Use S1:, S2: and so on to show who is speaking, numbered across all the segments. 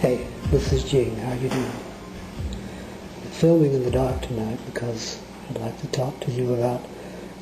S1: Hey, this is Gene. How you doing? I'm filming in the dark tonight because I'd like to talk to you about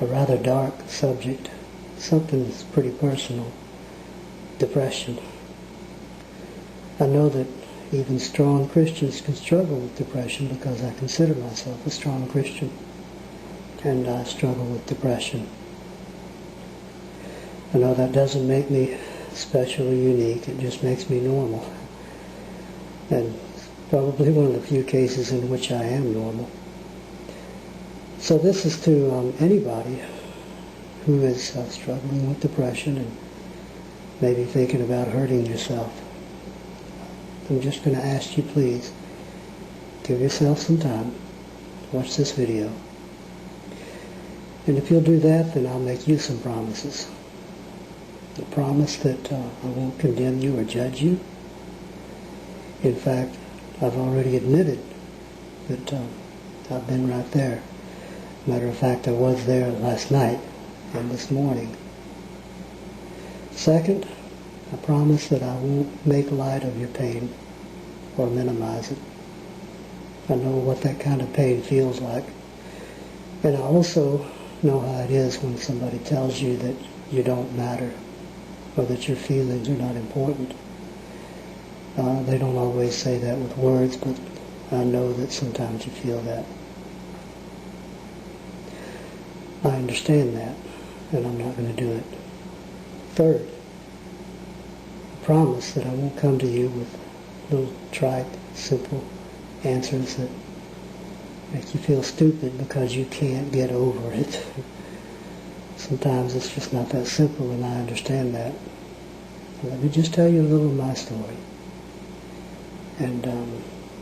S1: a rather dark subject, something that's pretty personal, depression. I know that even strong Christians can struggle with depression because I consider myself a strong Christian, and I struggle with depression. I know that doesn't make me special or unique, it just makes me normal. And probably one of the few cases in which I am normal. So this is to anybody who is struggling with depression and maybe thinking about hurting yourself. I'm just going to ask you, please, give yourself some time, watch this video. And if you'll do that, then I'll make you some promises. The promise that I won't condemn you or judge you. In fact, I've already admitted that I've been right there. Matter of fact, I was there last night and this morning. Second, I promise that I won't make light of your pain or minimize it. I know what that kind of pain feels like. And I also know how it is when somebody tells you that you don't matter or that your feelings are not important. They don't always say that with words, but I know that sometimes you feel that. I understand that, and I'm not going to do it. Third, I promise that I won't come to you with little trite, simple answers that make you feel stupid because you can't get over it. Sometimes it's just not that simple, and I understand that. Let me just tell you a little of my story. And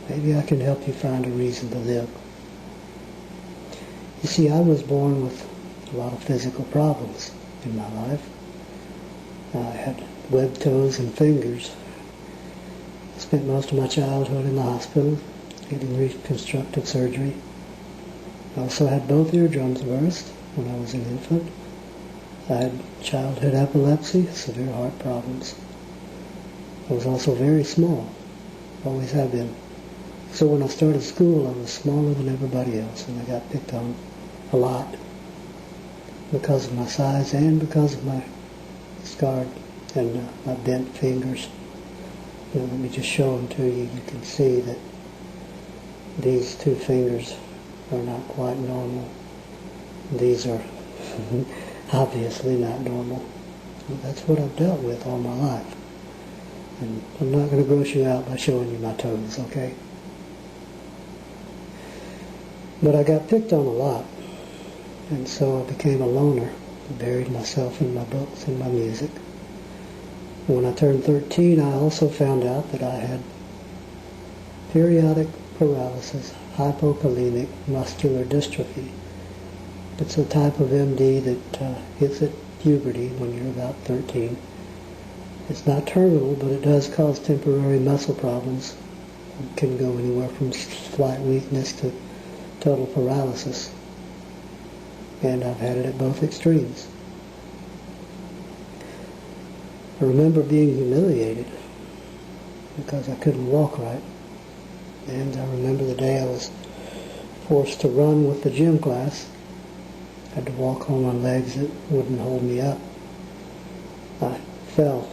S1: maybe I can help you find a reason to live. You see, I was born with a lot of physical problems in my life. I had webbed toes and fingers. I spent most of my childhood in the hospital getting reconstructive surgery. I also had both eardrums burst when I was an infant. I had childhood epilepsy, severe heart problems. I was also very small. Always have been. So when I started school, I was smaller than everybody else, and I got picked on a lot because of my size and because of my scarred and my bent fingers. Let me just show them to you. You can see that these two fingers are not quite normal. These are obviously not normal. That's what I've dealt with all my life. And I'm not going to gross you out by showing you my toes, okay? But I got picked on a lot, and so I became a loner. I buried myself in my books and my music. When I turned 13, I also found out that I had periodic paralysis, hypokalemic muscular dystrophy. It's a type of MD that hits at puberty when you're about 13. It's not terminal, but it does cause temporary muscle problems. It can go anywhere from slight weakness to total paralysis. And I've had it at both extremes. I remember being humiliated because I couldn't walk right. And I remember the day I was forced to run with the gym class. I had to walk home on legs that wouldn't hold me up. I fell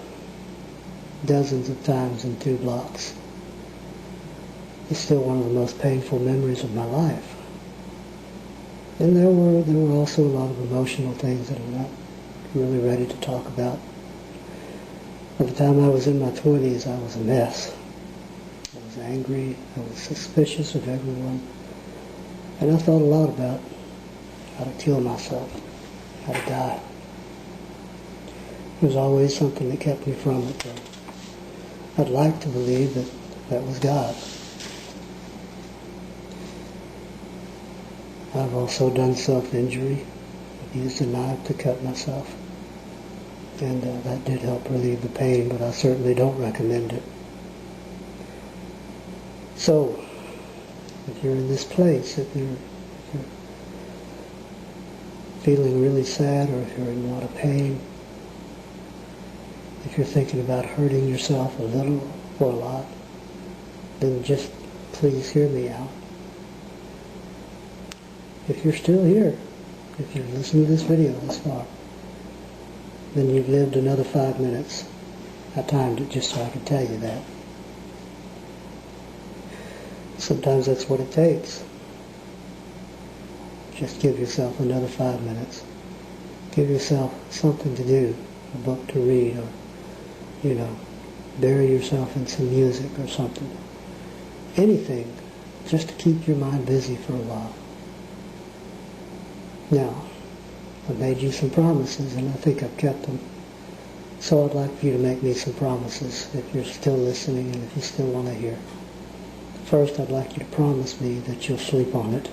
S1: dozens of times in 2 blocks. It's still one of the most painful memories of my life. And there were also a lot of emotional things that I'm not really ready to talk about. By the time I was in my 20s, I was a mess. I was angry, I was suspicious of everyone, and I thought a lot about how to kill myself, how to die. There was always something that kept me from it, though. I'd like to believe that that was God. I've also done self-injury. I've used a knife to cut myself. And that did help relieve the pain, but I certainly don't recommend it. So, if you're in this place, if you're feeling really sad, or if you're in a lot of pain, if you're thinking about hurting yourself a little or a lot, then just please hear me out. If you're still here, if you're listening to this video this far, then you've lived another 5 minutes. I timed it just so I could tell you that. Sometimes that's what it takes. Just give yourself another 5 minutes. Give yourself something to do, a book to read, or, bury yourself in some music or something. Anything, just to keep your mind busy for a while. Now, I made you some promises, and I think I've kept them. So I'd like for you to make me some promises if you're still listening and if you still want to hear. First, I'd like you to promise me that you'll sleep on it.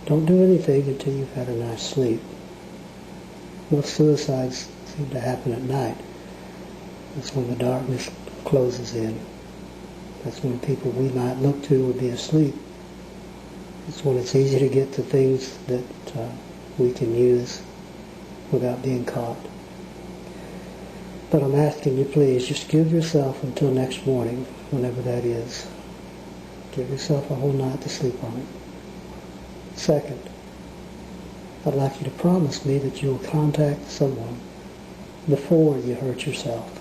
S1: Don't do anything until you've had a nice sleep. Most suicides seem to happen at night. That's when the darkness closes in. That's when people we might look to would be asleep. It's when it's easy to get to things that we can use without being caught. But I'm asking you, please, just give yourself until next morning, whenever that is. Give yourself a whole night to sleep on it. Second, I'd like you to promise me that you will contact someone before you hurt yourself.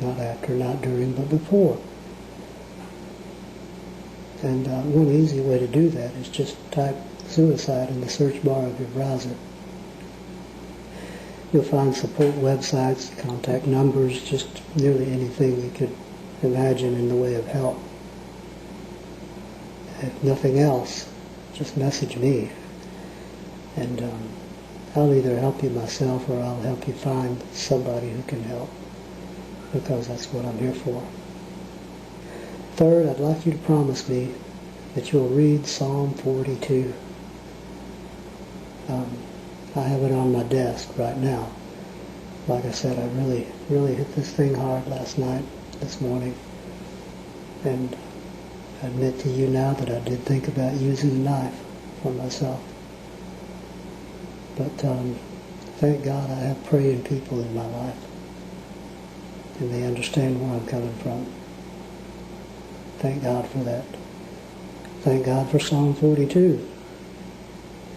S1: Not after, not during, but before. And one easy way to do that is just type suicide in the search bar of your browser. You'll find support websites, contact numbers, just nearly anything you could imagine in the way of help. If nothing else, just message me. And I'll either help you myself or I'll help you find somebody who can help, because that's what I'm here for. Third, I'd like you to promise me that you'll read Psalm 42. I have it on my desk right now. Like I said, I really hit this thing hard last night, this morning. And I admit to you now that I did think about using a knife for myself. But thank God I have praying people in my life. And they understand where I'm coming from. Thank God for that. Thank God for Psalm 42.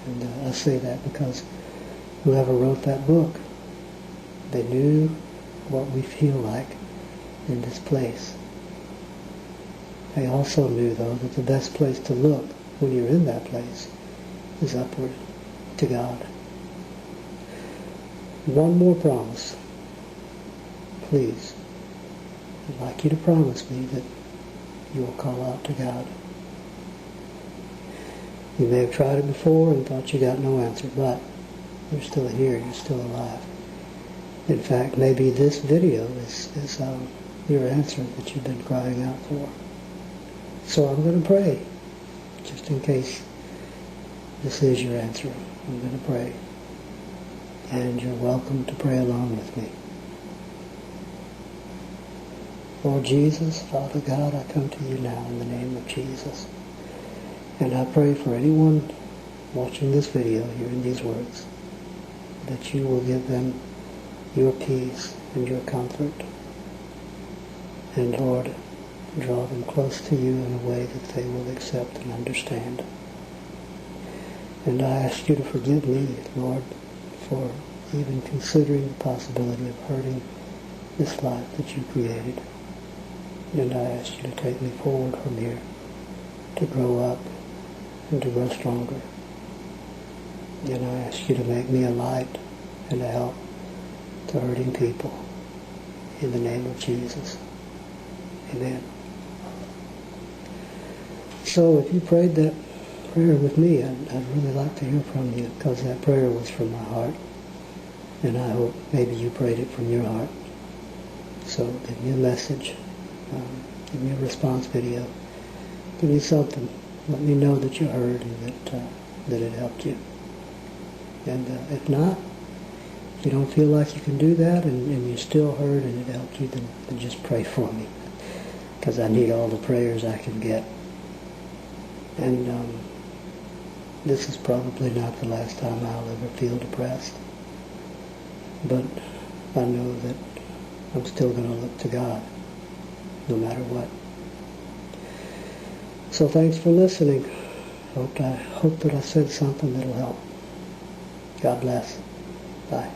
S1: And I say that because whoever wrote that book, they knew what we feel like in this place. They also knew, though, that the best place to look when you're in that place is upward to God. One more promise. Please, I'd like you to promise me that you will call out to God. You may have tried it before and thought you got no answer, but you're still here, you're still alive. In fact, maybe this video is your answer that you've been crying out for. So I'm going to pray, just in case this is your answer. I'm going to pray. And you're welcome to pray along with me. Lord Jesus, Father God, I come to you now in the name of Jesus. And I pray for anyone watching this video hearing these words, that you will give them your peace and your comfort. And Lord, draw them close to you in a way that they will accept and understand. And I ask you to forgive me, Lord, for even considering the possibility of hurting this life that you created. And I ask you to take me forward from here, to grow up and to grow stronger. And I ask you to make me a light and a help to hurting people. In the name of Jesus. Amen. So if you prayed that prayer with me, I'd really like to hear from you, because that prayer was from my heart. And I hope maybe you prayed it from your heart. So give me a message. Give me a response video. Give me something. Let me know that you heard and that it helped you. And if not, if you don't feel like you can do that and you still heard and it helped you, then just pray for me. Because I need all the prayers I can get. And this is probably not the last time I'll ever feel depressed. But I know that I'm still going to look to God, no matter what. So thanks for listening. I hope that I said something that'll help. God bless. Bye.